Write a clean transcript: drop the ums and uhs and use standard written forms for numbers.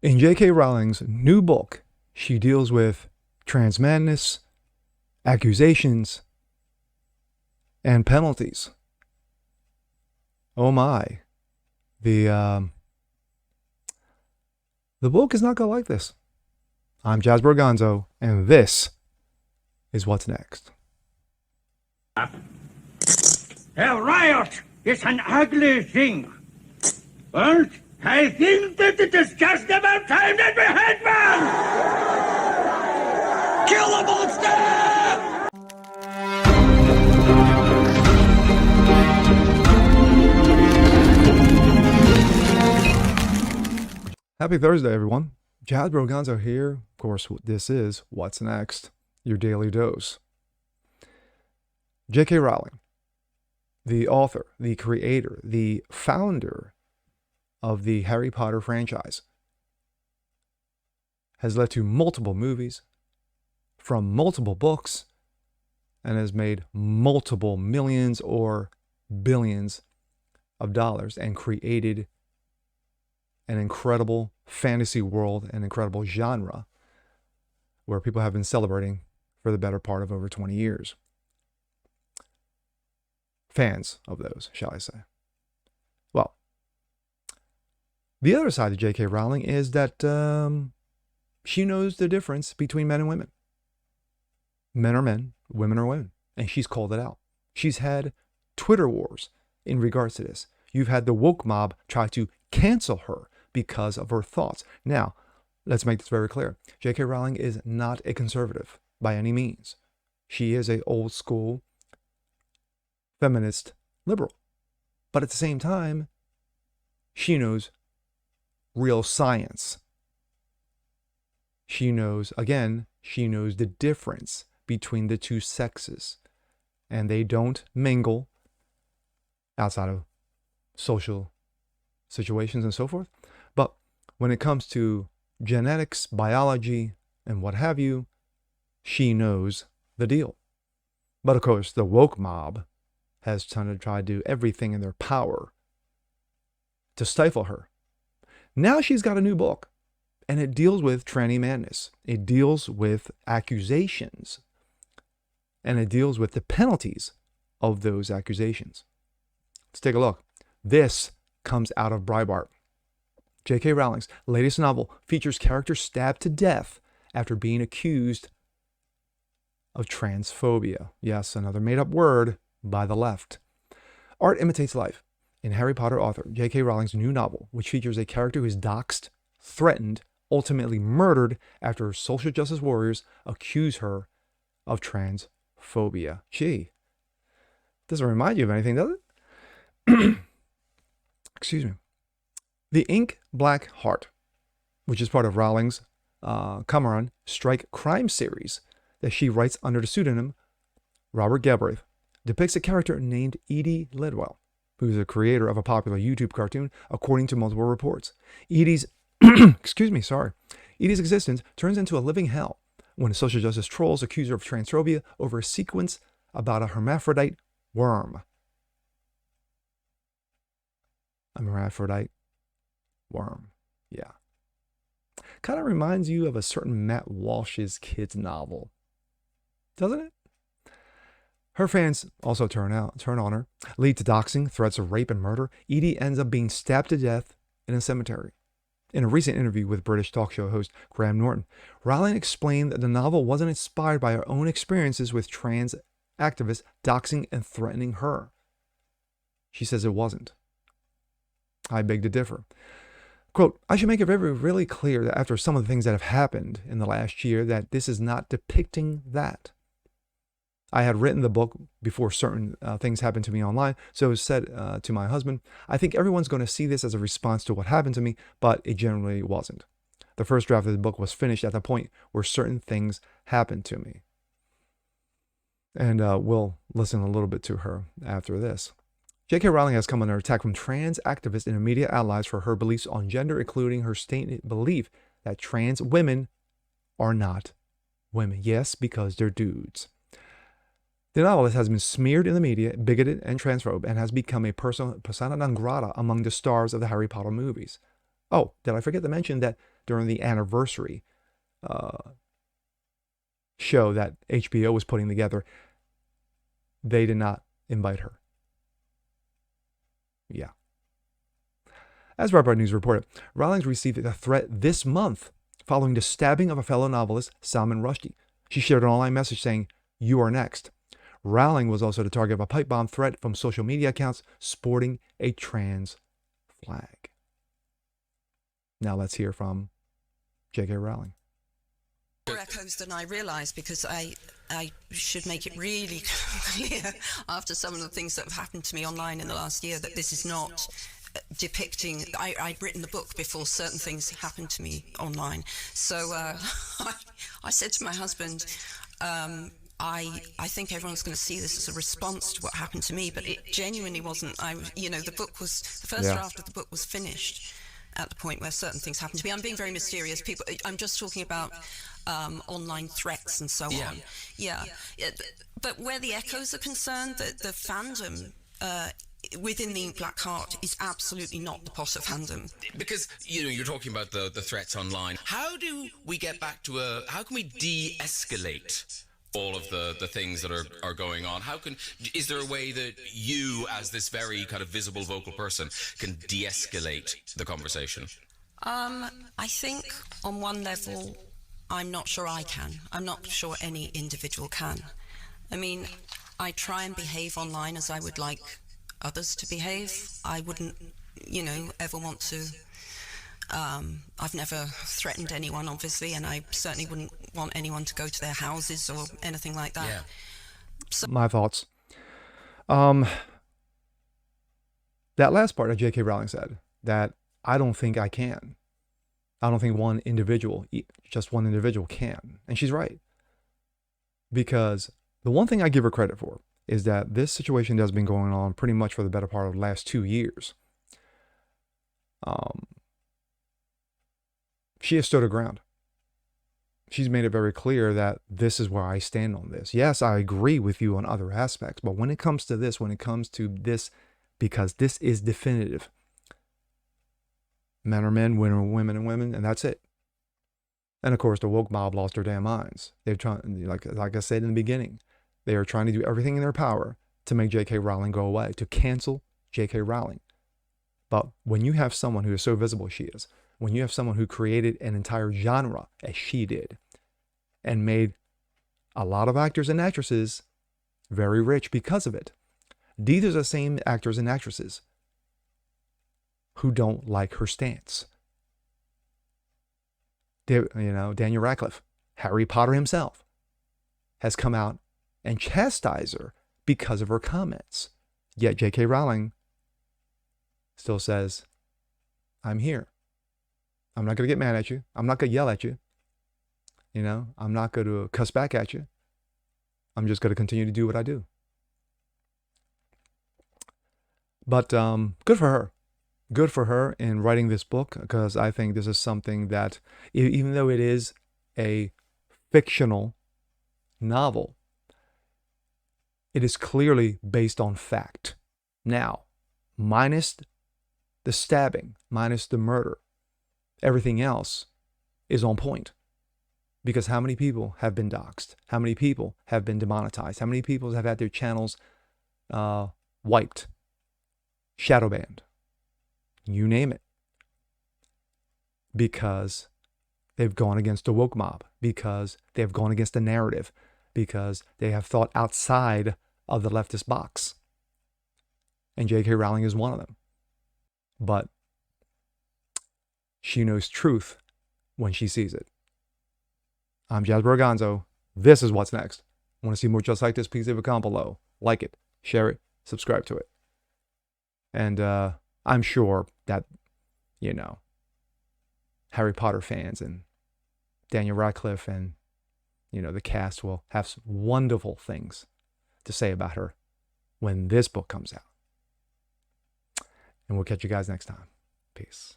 In J.K. Rowling's new book, she deals with trans madness, accusations, and penalties. Oh my. The the book is not going to like this. I'm Jasper Gonzo, and this is what's next. A riot is an ugly thing. And I think that it is just about time that we had one! Kill the monster! Happy Thursday, everyone. Jasper Gonzo here. Of course, this is What's Next, your daily dose. J.K. Rowling, the author, the creator, the founder of the Harry Potter franchise, has led to multiple movies from multiple books and has made multiple millions or billions of dollars and created an incredible fantasy world, an incredible genre where people have been celebrating for the better part of over 20 years. Fans of those, shall I say. Well, the other side of J.K. Rowling is that she knows the difference between men and women. Men are men, women are women, and she's called it out. She's had Twitter wars in regards to this. You've had the WOKEMOB try to cancel her because of her thoughts. Now, let's make this very clear. J.K. Rowling is not a conservative by any means. She is an old school feminist liberal. But at the same time, she knows real science. She knows the difference between the two sexes. And they don't mingle outside of social situations and so forth. But when it comes to genetics, biology, and what have you, she knows the deal. But of course, the woke mob has tried to do everything in their power to stifle her. Now she's got a new book, and it deals with tranny madness. It deals with accusations, and it deals with the penalties of those accusations. Let's take a look. This comes out of Breitbart. J.K. Rowling's latest novel features characters stabbed to death after being accused of transphobia. Yes, another made-up word by the left. Art imitates life. In Harry Potter author J.K. Rowling's new novel, which features a character who is doxxed, threatened, ultimately murdered after social justice warriors accuse her of transphobia. Gee, doesn't remind you of anything, does it? Excuse me. The Ink Black Heart, which is part of Rowling's Cameron Strike crime series that she writes under the pseudonym Robert Galbraith, depicts a character named Edie Lidwell, who is a creator of a popular YouTube cartoon, according to multiple reports. Edie's existence turns into a living hell when social justice trolls accuse her of transphobia over a sequence about a hermaphrodite worm. A hermaphrodite worm. Yeah. Kind of reminds you of a certain Matt Walsh's kids novel. Doesn't it? Her fans also turn on her, lead to doxing, threats of rape and murder. Edie ends up being stabbed to death in a cemetery. In a recent interview with British talk show host Graham Norton, Rowling explained that the novel wasn't inspired by her own experiences with trans activists doxing and threatening her. She says it wasn't. I beg to differ. Quote, I should make it really clear that after some of the things that have happened in the last year, that this is not depicting that. I had written the book before certain things happened to me online, so it said to my husband, I think everyone's going to see this as a response to what happened to me, but it generally wasn't. The first draft of the book was finished at the point where certain things happened to me. And we'll listen a little bit to her after this. J.K. Rowling has come under attack from trans activists and media allies for her beliefs on gender, including her stated belief that trans women are not women. Yes, because they're dudes. The novelist has been smeared in the media, bigoted and transphobe, and has become a persona non grata among the stars of the Harry Potter movies. Oh, did I forget to mention that during the anniversary show that HBO was putting together, they did not invite her. Yeah. As Breitbart News reported, Rowling received a threat this month following the stabbing of a fellow novelist, Salman Rushdie. She shared an online message saying, "You are next." Rowling was also the target of a pipe bomb threat from social media accounts sporting a trans flag. Now let's hear from J.K. Rowling. More echoes than I realised, because I should make it really clear after some of the things that have happened to me online in the last year that this is not depicting. I'd written the book before certain things happened to me online. So I said to my husband, I think everyone's going to see this as a response to what happened to me, but it genuinely wasn't. The book was, the first draft of the book was finished at the point where certain things happened to me. I'm being very mysterious. I'm just talking about online threats and so on. Yeah. But where the echoes are concerned, the fandom within the Ink Black Heart is absolutely not the Potter fandom. Because, you're talking about the threats online. How do we get back to how can we de-escalate all of the things that are going on? Is there a way that you, as this very kind of visible vocal person, can de-escalate the conversation? I think on one level, I'm not sure I can. I'm not sure any individual can. I mean, I try and behave online as I would like others to behave. I wouldn't, ever want to. I've never threatened anyone, obviously, and I certainly wouldn't want anyone to go to their houses or anything like that. Yeah. So, My thoughts. That last part that J.K. Rowling said, that I don't think I can. I don't think just one individual can. And she's right. Because the one thing I give her credit for is that this situation has been going on pretty much for the better part of the last 2 years. She has stood her ground. She's made it very clear that this is where I stand on this. Yes, I agree with you on other aspects, but when it comes to this, because this is definitive, men are men, women are women, and women, and that's it. And of course, the woke mob lost their damn minds. They're trying, like I said in the beginning, they are trying to do everything in their power to make J.K. Rowling go away, to cancel J.K. Rowling. But when you have someone who is so visible as she is, when you have someone who created an entire genre as she did, and made a lot of actors and actresses very rich because of it, these are the same actors and actresses who don't like her stance. Daniel Radcliffe, Harry Potter himself, has come out and chastised her because of her comments. Yet J.K. Rowling still says, I'm here. I'm not going to get mad at you. I'm not going to yell at you. I'm not going to cuss back at you. I'm just going to continue to do what I do. But good for her. Good for her in writing this book, because I think this is something that, even though it is a fictional novel, it is clearly based on fact. Now, minus the stabbing, minus the murder, everything else is on point. Because how many people have been doxxed? How many people have been demonetized? How many people have had their channels wiped, shadow banned? You name it. Because they've gone against the woke mob, because they've gone against the narrative, because they have thought outside of the leftist box. And J.K. Rowling is one of them. But she knows truth when she sees it. I'm Jasper Organzo. This is What's Next. Want to see more just like this? Please leave a comment below. Like it, share it, subscribe to it. And I'm sure that, Harry Potter fans and Daniel Radcliffe and, the cast will have some wonderful things to say about her when this book comes out. And we'll catch you guys next time. Peace.